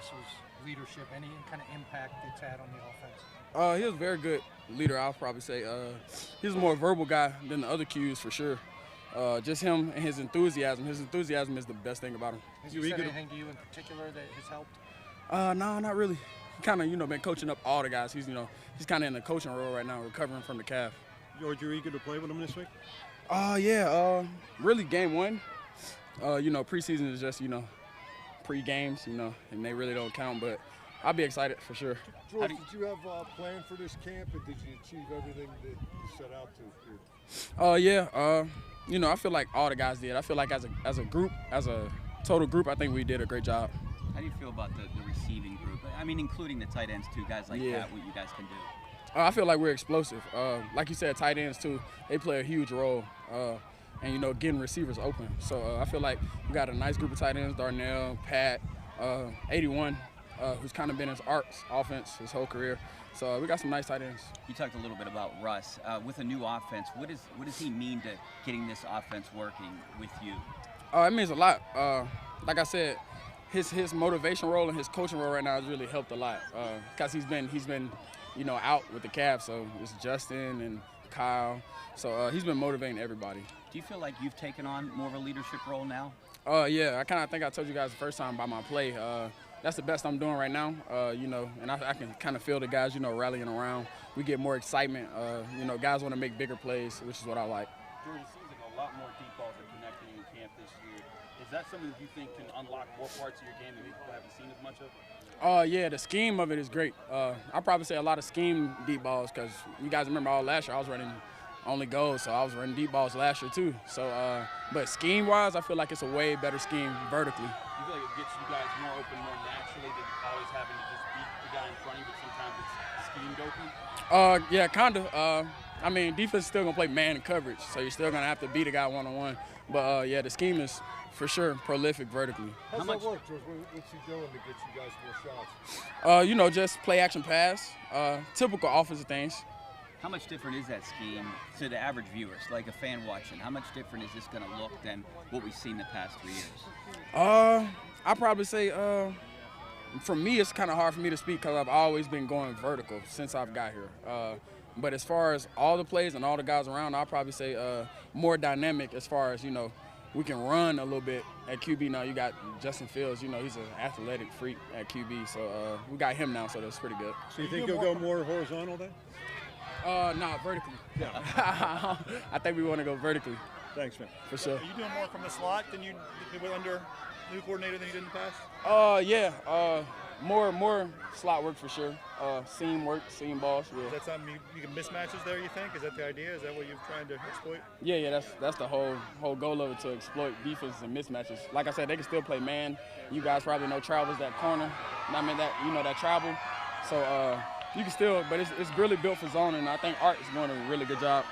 Russell's leadership, any kind of impact it's had on the offense? He was a very good leader, I'll probably say. He's a more verbal guy than the other Qs for sure. Just him and his enthusiasm. His enthusiasm is the best thing about him. Has he said anything to you in particular that has helped? No, not really. He kind of, been coaching up all the guys. He's kind of in the coaching role right now, recovering from the calf. George, you're eager to play with him this week? Yeah. Really, game one. Preseason is just, pre-games, and they really don't count. But I'll be excited for sure. George, did you have a plan for this camp, and did you achieve everything that you set out to here? I feel like all the guys did. I feel like as a group, as a total group, I think we did a great job. How do you feel about the receiving group? I mean, including the tight ends too, guys like that, what you guys can do? I feel like we're explosive. Like you said, tight ends too, they play a huge role. And, getting receivers open. So I feel like we got a nice group of tight ends, Darnell, Pat, 81, who's kind of been his arcs offense his whole career. So we got some nice tight ends. You talked a little bit about Russ. With a new offense, what does he mean to getting this offense working with you? It means a lot. Like I said, his motivation role and his coaching role right now has really helped a lot. Because he's been out with the calf. So it's Justin and Kyle. So he's been motivating everybody. Do you feel like you've taken on more of a leadership role now? Yeah, I think I told you guys the first time about my play. That's the best I'm doing right now, and I can kind of feel the guys, rallying around. We get more excitement. Guys want to make bigger plays, which is what I like. George, it seems like a lot more deep balls are connecting in camp this year. Is that something that you think can unlock more parts of your game that people haven't seen as much of? Yeah, the scheme of it is great. I'll probably say a lot of scheme deep balls because you guys remember all last year I was running only goals, so I was running deep balls last year too. So, but scheme-wise, I feel like it's a way better scheme vertically. You feel like it gets you guys more open more naturally than always having to just beat the guy in front of you, but sometimes it's schemed open? Yeah, kind of. Defense is still going to play man coverage, so you're still going to have to beat a guy one-on-one. But, yeah, the scheme is for sure prolific vertically. How's that work, George? What's he doing to get you guys more shots? Just play action pass, typical offensive things. How much different is that scheme to the average viewers, like a fan watching? How much different is this going to look than what we've seen the past 3 years? I'd probably say, for me, it's kind of hard for me to speak because I've always been going vertical since I've got here. But as far as all the plays and all the guys around, I'll probably say more dynamic as far as, we can run a little bit at QB now. You got Justin Fields, he's an athletic freak at QB. So we got him now, so that's pretty good. So you think he'll go more horizontal then? No, vertically. Yeah. I think we want to go vertically. Thanks, man. For sure. Are you doing more from the slot than you did under new coordinator than you did in the past? Yeah. More slot work for sure. Seam work, seam balls. Yeah. Is that something you can mismatches there? You think? Is that the idea? Is that what you're trying to exploit? Yeah. That's the whole goal of it, to exploit defenses and mismatches. Like I said, they can still play man. You guys probably know travels that corner. That travel. So. You can still, but it's really built for zone, and I think Art is doing a really good job.